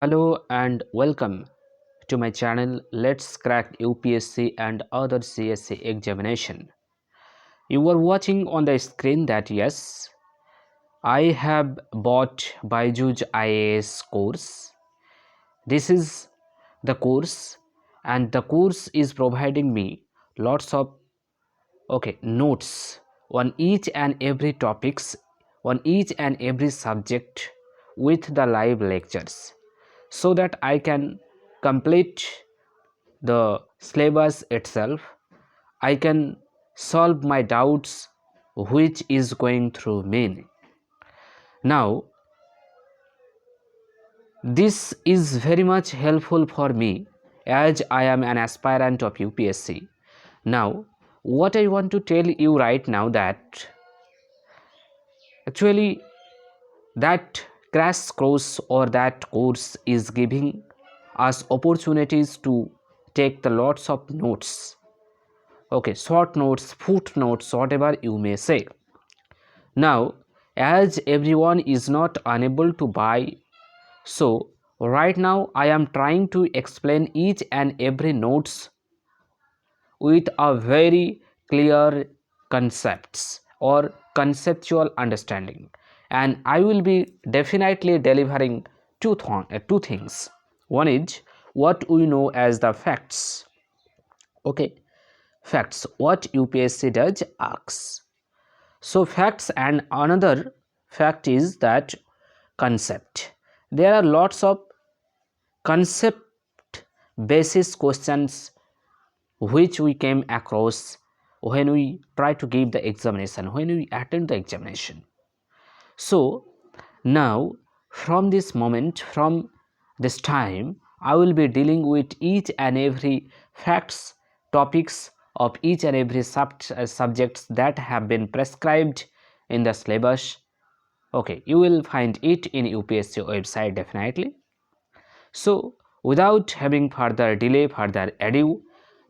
Hello and welcome to my channel. Let's crack UPSC and other CSC examination. You are watching on the screen that yes, I have bought Byju's IAS course. This is the course, and the course is providing me lots of notes on each and every topics, on each and every subject with the live lectures, so that I can complete the syllabus itself. I can solve my doubts which is going through me. Now this is very much helpful for me as I am an aspirant of UPSC. Now what I want to tell you right now that actually that crash course or that course is giving us opportunities to take the lots of notes, short notes, footnotes, whatever you may say. Now as everyone is not unable to buy, so right now I am trying to explain each and every notes with a very clear concepts or conceptual understanding, and I will be definitely delivering two things. One is what we know as the facts. Facts, what UPSC does asks. So facts, and another fact is that concept. There are lots of concept basis questions which we came across when we try to give the examination, when we attend the examination. So now from this moment, from this time, I will be dealing with each and every facts, topics of each and every subjects that have been prescribed in the syllabus. You will find it in UPSC website definitely. So without having further delay, further ado,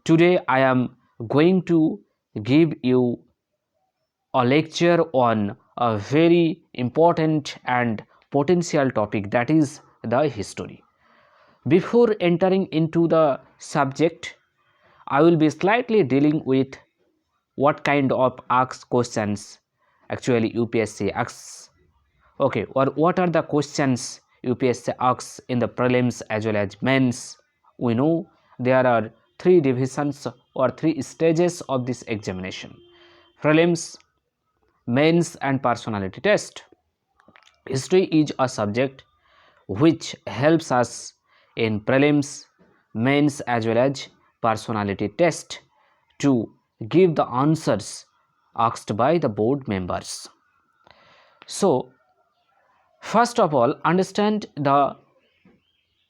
today I am going to give you a lecture on a very important and potential topic, that is the history. Before entering into the subject, I will be slightly dealing with what kind of asked questions actually UPSC asks, or what are the questions UPSC asks in the prelims as well as mains. We know there are three divisions or three stages of this examination: prelims, mains and personality test. History is a subject which helps us in prelims, mains as well as personality test to give the answers asked by the board members. So first of all, understand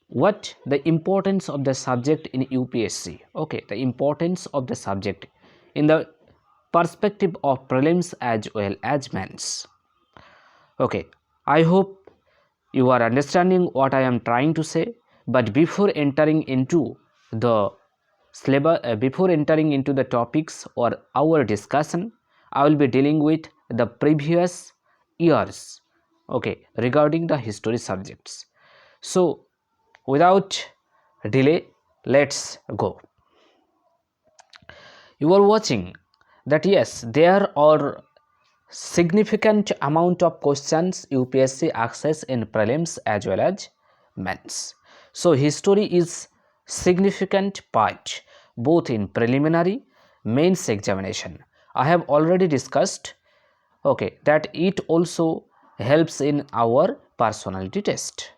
what the importance of the subject in UPSC. The importance of the subject in the perspective of prelims as well as mains. I hope you are understanding what I am trying to say. But before entering into the syllabus, before entering into the topics or our discussion, I will be dealing with the previous years regarding the history subjects. So without delay, let's go. You are watching that yes, there are significant amount of questions UPSC asks in prelims as well as mains. So history is significant part both in preliminary, mains examination. I have already discussed that it also helps in our personality test.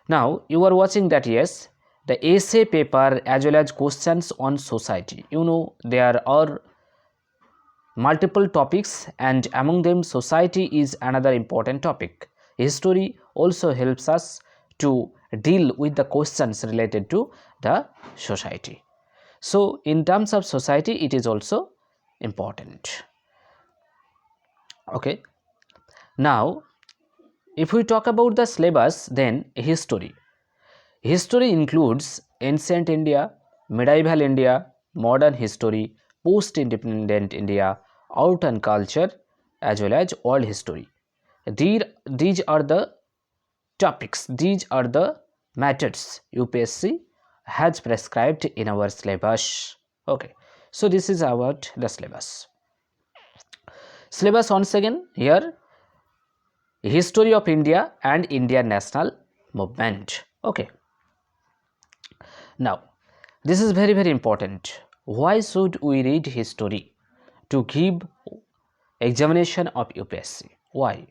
Now you are watching that yes, the essay paper as well as questions on society. There are multiple topics, and among them society is another important topic. History also helps us to deal with the questions related to the society. So in terms of society, it is also important. Now if we talk about the syllabus, then history includes ancient India, medieval India, modern history, post-independent India, art and culture, as well as world history. These are the topics, these are the matters UPSC has prescribed in our syllabus. Okay, so this is about the syllabus. Syllabus once again here, history of India and Indian national movement. Okay, now this is very important. Why should we read history to give examination of UPSC? Why?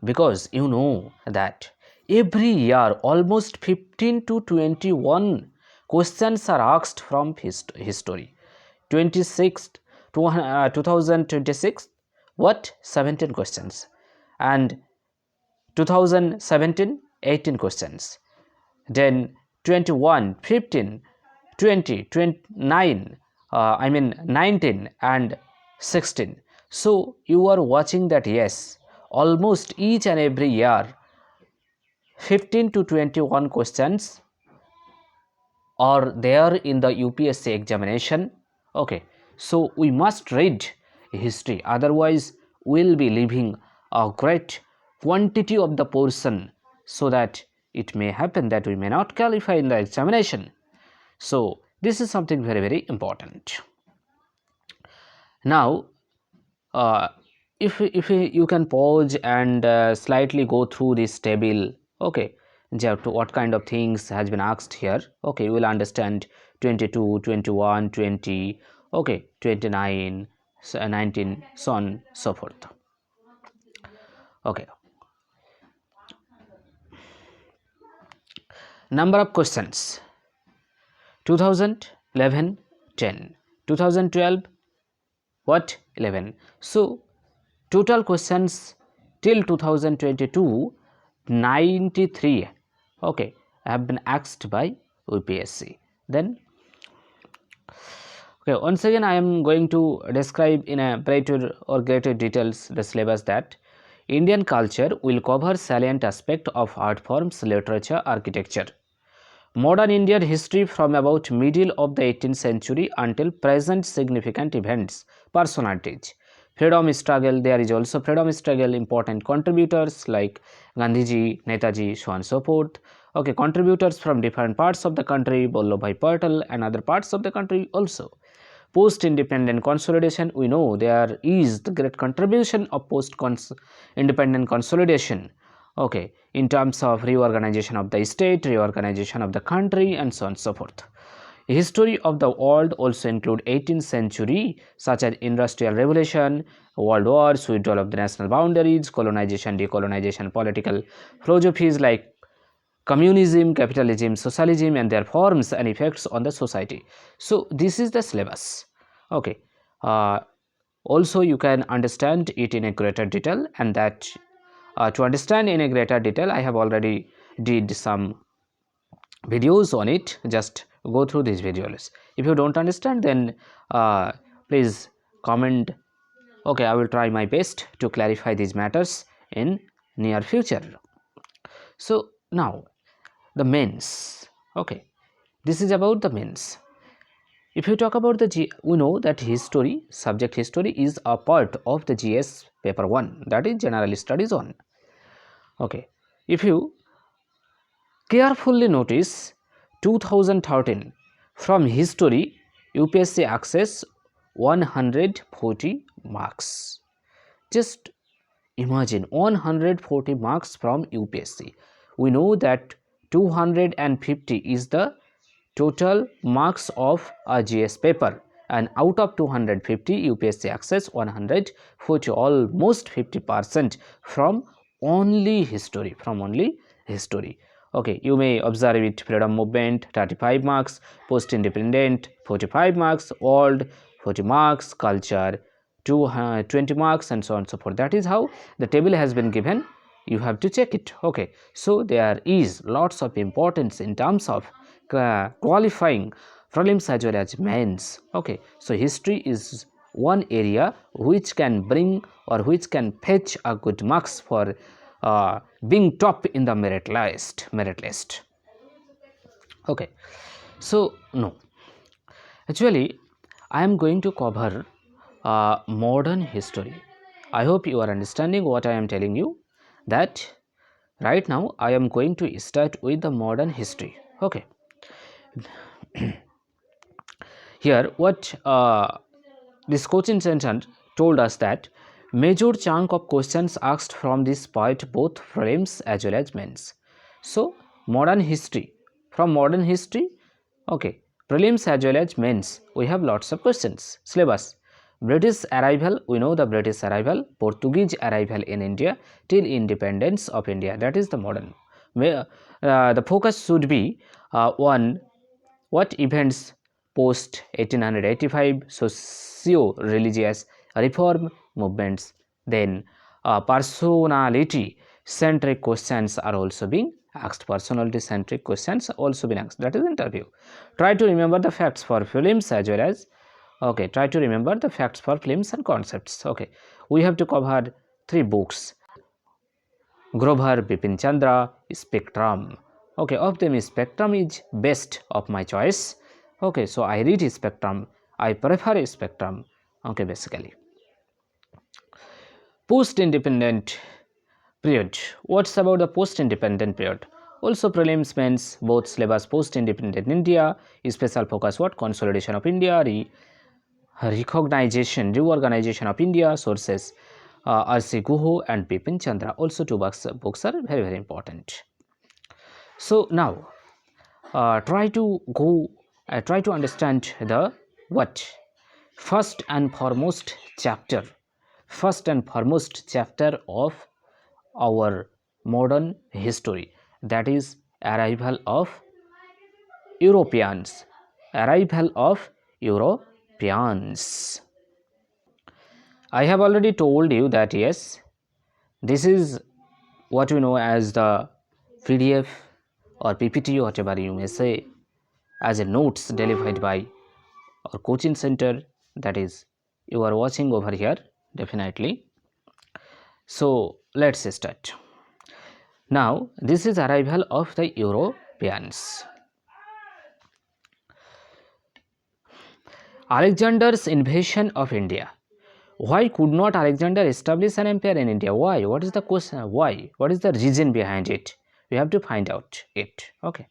Because you know that every year almost 15 to 21 questions are asked from history. 26th to 2026, what? 17 questions, and 2017 18 questions, then 21 15 20 29 I mean 19 and 16. So you are watching that, yes, almost each and every year 15 to 21 questions are there in the UPSC examination. Okay, so we must read history, otherwise we'll be leaving a great quantity of the portion, so that it may happen that we may not qualify in the examination. So this is something very important. Now if you can pause and slightly go through this table, okay, to what kind of things has been asked here, okay, you will understand 22 21 20, okay, 29 19, so on so forth. Okay, number of questions: 2011 10, 2012 what? 11. So total questions till 2022 93, okay, have been asked by UPSC. Then okay, once again I am going to describe in a brighter or greater details the syllabus. That Indian culture will cover salient aspect of art forms, literature, architecture. Modern Indian history from about middle of the 18th century until present, significant events, personalities. Freedom struggle, there is also freedom struggle, important contributors like Gandhiji, Netaji, so on and so forth. Okay, contributors from different parts of the country, Vallabhbhai Patel and other parts of the country also. Post-independent consolidation, we know there is the great contribution of post-independent consolidation, okay, in terms of reorganization of the state, reorganization of the country, and so on and so forth. History of the world also include 18th century, such as industrial revolution, world wars, withdrawal of the national boundaries, colonization, decolonization, political philosophies like communism, capitalism, socialism, and their forms and effects on the society. So this is the syllabus. Okay, also you can understand it in a greater detail, and that to understand in a greater detail, I have already did some videos on it. Just go through these videos. If you don't understand, then please comment. Okay, I will try my best to clarify these matters in near future. So now the mains. Okay, this is about the mains. If you talk about the we know that history, subject history, is a part of the GS paper 1, that is general studies on. Okay, if you carefully notice 2013, from history UPSC access 140 marks. Just imagine 140 marks from UPSC. We know that 250 is the total marks of a GS paper, and out of 250 UPSC access 140, almost 50% from only history, Okay, you may observe it: freedom movement 35 marks, post independent 45 marks, world 40 marks, culture 20 marks, and so on and so forth. That is how the table has been given. You have to check it. Okay, so there is lots of importance in terms of qualifying prelims as well as mains. Okay, so history is one area which can bring or which can fetch a good marks for being top in the merit list. Okay, so no, actually I am going to cover modern history. I hope you are understanding what I am telling you, that Right now I am going to start with the modern history. Okay, here what this coaching center told us that major chunk of questions asked from this part both prelims as well as mains. So modern history, from modern history, okay, prelims as well as mains, we have lots of questions. Syllabus: British arrival, we know the British arrival, Portuguese arrival in India till independence of India, that is the modern. The focus should be one, what events post 1885, socio-religious reform movements. Then personality centric questions are also being asked. Personality centric questions are also being asked, that is interview. Try to remember the facts for films as well as, okay, try to remember the facts for films and concepts. Okay, we have to cover 3 books: Grover, Bipin Chandra, Spectrum. Okay, of them Spectrum is best of my choice. Okay, so I read Spectrum, I prefer Spectrum. Okay, basically. Post-independent period. What's about the post-independent period? Also prelims, mains, both syllabus. Post-independent India, special focus what? Consolidation of India, recognition, reorganization of India. Sources R.C. Guho and Bipin Chandra. Also 2 books are very, very important. So now try to understand the what first and foremost chapter of our modern history, that is arrival of Europeans. I have already told you that yes, this is what we know as the PDF or PPT, whatever you may say, as a notes delivered by our coaching center, that is you are watching over here definitely. So let's start. Now this is arrival of the Europeans. Alexander's invasion of India. Why could not Alexander establish an empire in India? Why? What is the question? Why? What is the reason behind it? We have to find out it. Okay.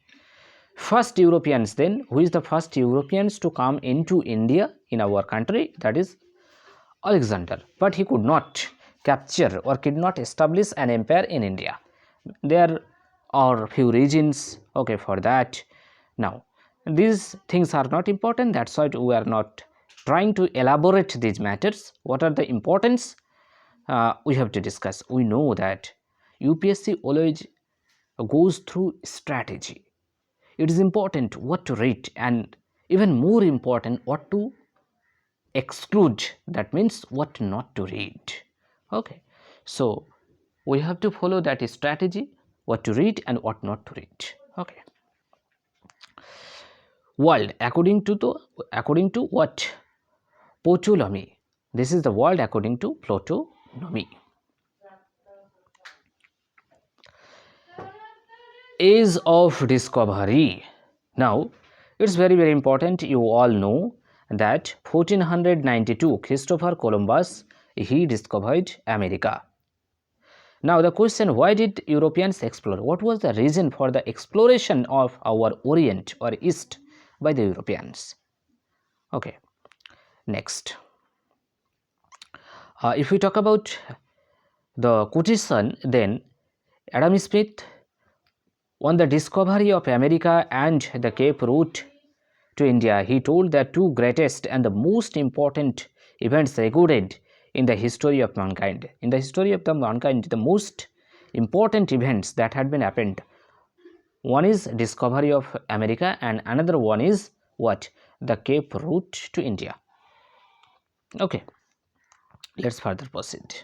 First Europeans, then who is the first Europeans to come into India, in our country? That is Alexander. But he could not capture or could not establish an empire in India. There are few reasons, okay, for that. Now these things are not important, that's why we are not trying to elaborate these matters. What are the importance? We have to discuss. We know that UPSC always goes through strategy. It is important what to read, and even more important what to exclude, that means what not to read. Okay, so we have to follow that strategy, what to read and what not to read. Okay, world according to what? Ptolemy. This is the world according to Ptolemy. Age of discovery. Now it's very, very important. You all know that 1492 Christopher Columbus, he discovered America. Now the question, why did Europeans explore? What was the reason for the exploration of our Orient or East by the Europeans? Okay, next. If we talk about the quotation, then Adam Smith, on the discovery of America and the Cape route to India, he told the 2 greatest and the most important events recorded in the history of mankind. In the history of the mankind, the most important events that had been happened, one is discovery of America and another one is what? The Cape route to India. Okay, let's further proceed.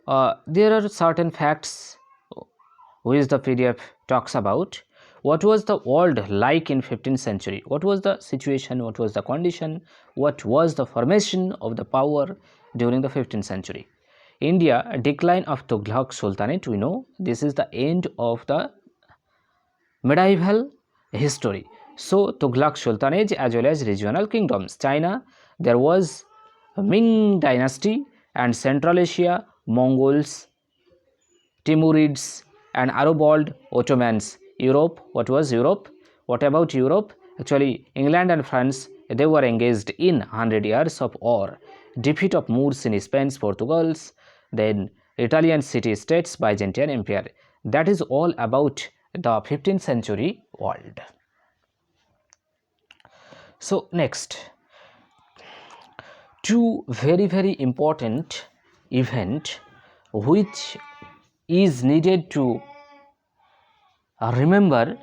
There are certain facts which the PDF talks about. What was the world like in 15th century? What was the situation? What was the condition? What was the formation of the power during the 15th century? India, decline of Tughlaq Sultanate. We know this is the end of the medieval history. So Tughlaq Sultanate as well as regional kingdoms. China, there was Ming dynasty, and Central Asia, Mongols, Timurids and Arab world, Ottomans, Europe. What was Europe? What about Europe? Actually, England and France, they were engaged in 100 years of war. Defeat of Moors in Spain's Portugals, then Italian city-states, Byzantine Empire. That is all about the 15th century world. So next, two very important event which is needed to remember,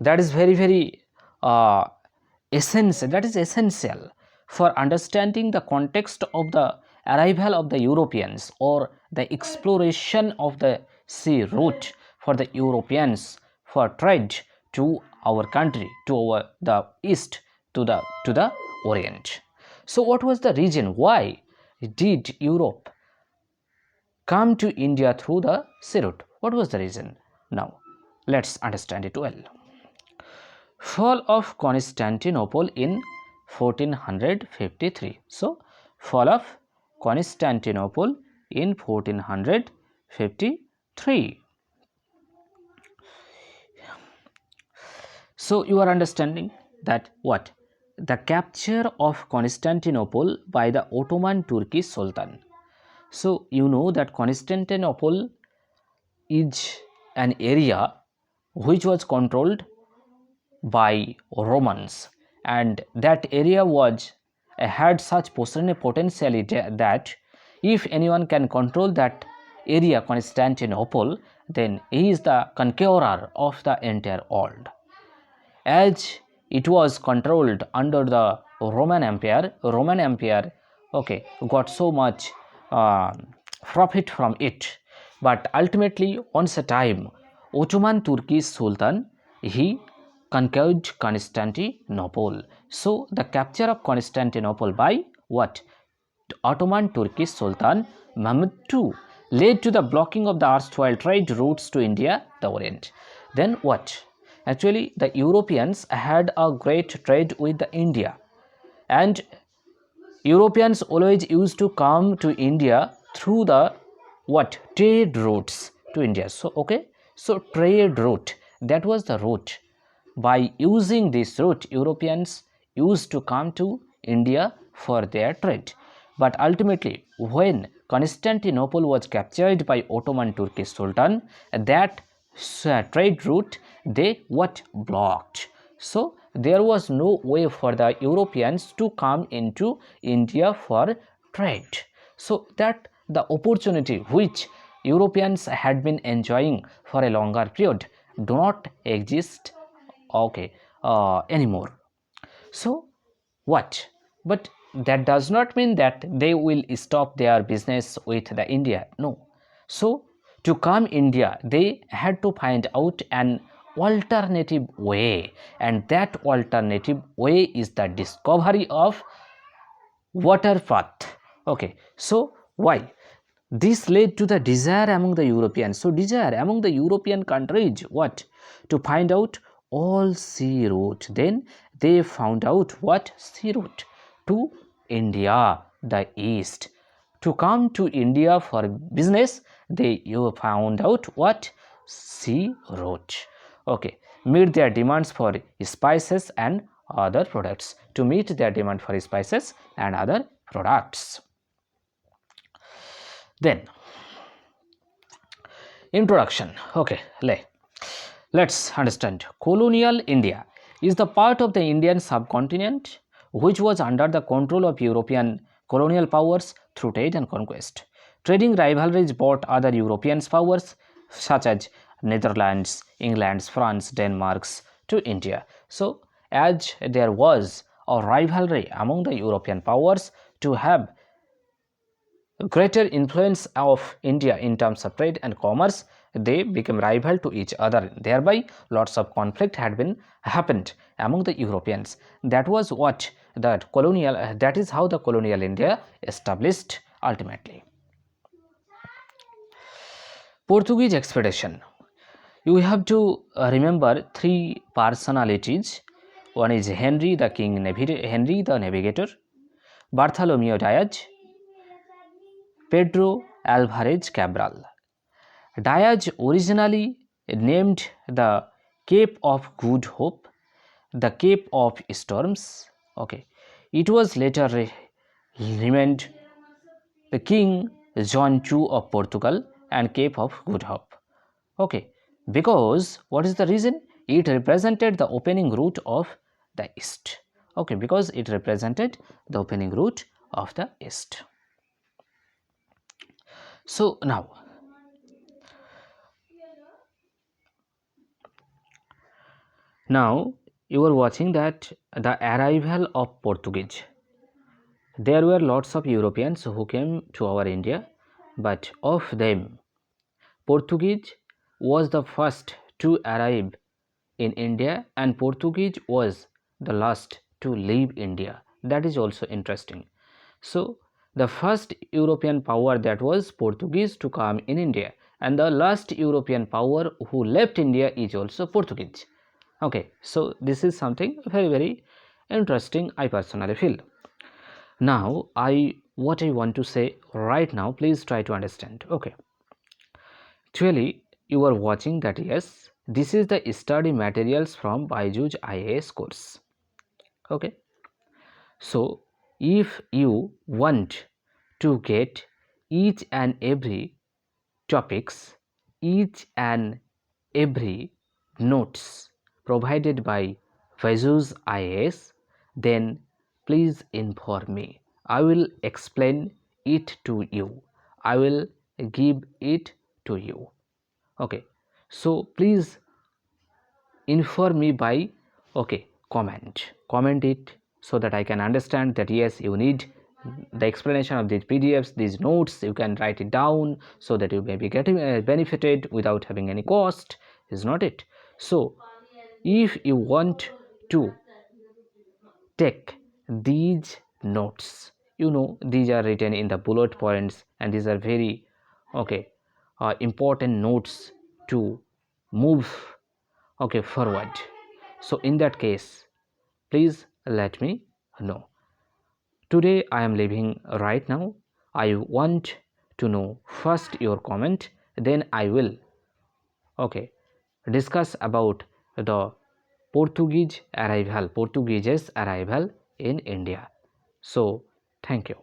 that is very essential, that is essential for understanding the context of the arrival of the Europeans or the exploration of the sea route for the Europeans for trade to our country, to the east, to the orient. So what was the reason? Why did Europe come to India through the sea route? What was the reason? Now let's understand it well. Fall of Constantinople in 1453. So fall of Constantinople in 1453. So you are understanding that what? The capture of Constantinople by the Ottoman Turkish Sultan. So you know that Constantinople is an area which was controlled by Romans, and that area was had such potentiality that if anyone can control that area, Constantinople, then he is the conqueror of the entire world. As it was controlled under the Roman Empire, okay, got so much profit from it, but ultimately once a time Ottoman Turkish Sultan, he conquered Constantinople. So the capture of Constantinople by what? Ottoman Turkish Sultan Mehmed II led to the blocking of the erstwhile trade routes to India, the Orient. Then what? Actually, the Europeans had a great trade with the India, and Europeans always used to come to India through the what? Trade routes to India. So okay, so trade route, that was the route. By using this route, Europeans used to come to India for their trade. But ultimately, when Constantinople was captured by Ottoman Turkish Sultan, that trade route, they what? Blocked. So there was no way for the Europeans to come into India for trade. So that the opportunity which Europeans had been enjoying for a longer period do not exist, okay, anymore. So what? But that does not mean that they will stop their business with the India. No. So to come India, they had to find out an alternative way, and that alternative way is the discovery of water path. Okay, so why? This led to the desire among the Europeans. So desire among the European countries, what? To find out all sea route. Then they found out what? Sea route to India, the east. To come to India for business, they found out what? Sea route. Okay, meet their demands for spices and other products. To meet their demand for spices and other products. Then introduction. Okay, let's understand. Colonial India is the part of the Indian subcontinent which was under the control of European colonial powers through trade and conquest. Trading rivalries brought other European powers such as Netherlands, England, France, Denmark to India. So as there was a rivalry among the European powers to have greater influence of India in terms of trade and commerce, they became rival to each other. Thereby, lots of conflict had been happened among the Europeans. That was what that colonial. That is how the colonial India established ultimately. Portuguese expedition. You have to remember three personalities. One is Henry the King, Henry the Navigator, Bartholomew Diaz, Pedro Alvarez Cabral. Diaz originally named the Cape of Good Hope the Cape of Storms. Okay, it was later renamed the King John II of Portugal and Cape of Good Hope. Okay, because what is the reason? It represented the opening route of the east. Okay, because it represented the opening route of the east. So now you are watching that the arrival of Portuguese. There were lots of Europeans who came to our India, but of them Portuguese was the first to arrive in India and Portuguese was the last to leave India. That is also interesting. So the first European power, that was Portuguese, to come in India, and the last European power who left India is also Portuguese. Okay, so this is something very interesting, I personally feel. Now what I want to say right now, please try to understand. Okay, actually you are watching that, yes, this is the study materials from Byju's IAS course. Okay, so if you want to get each and every topics, each and every notes provided by Byju's IAS, then please inform me. I will explain it to you. I will give it to you. Okay, so please inform me by, okay, comment it, so that I can understand that yes, you need the explanation of these PDFs, these notes. You can write it down so that you may be getting benefited without having any cost, is not it? So if you want to take these notes, these are written in the bullet points, and these are very, okay, important notes to move, okay, forward. So in that case, please let me know. Today I am leaving right now. I want to know first your comment, then I will, okay, discuss about the Portuguese's arrival in India. So thank you.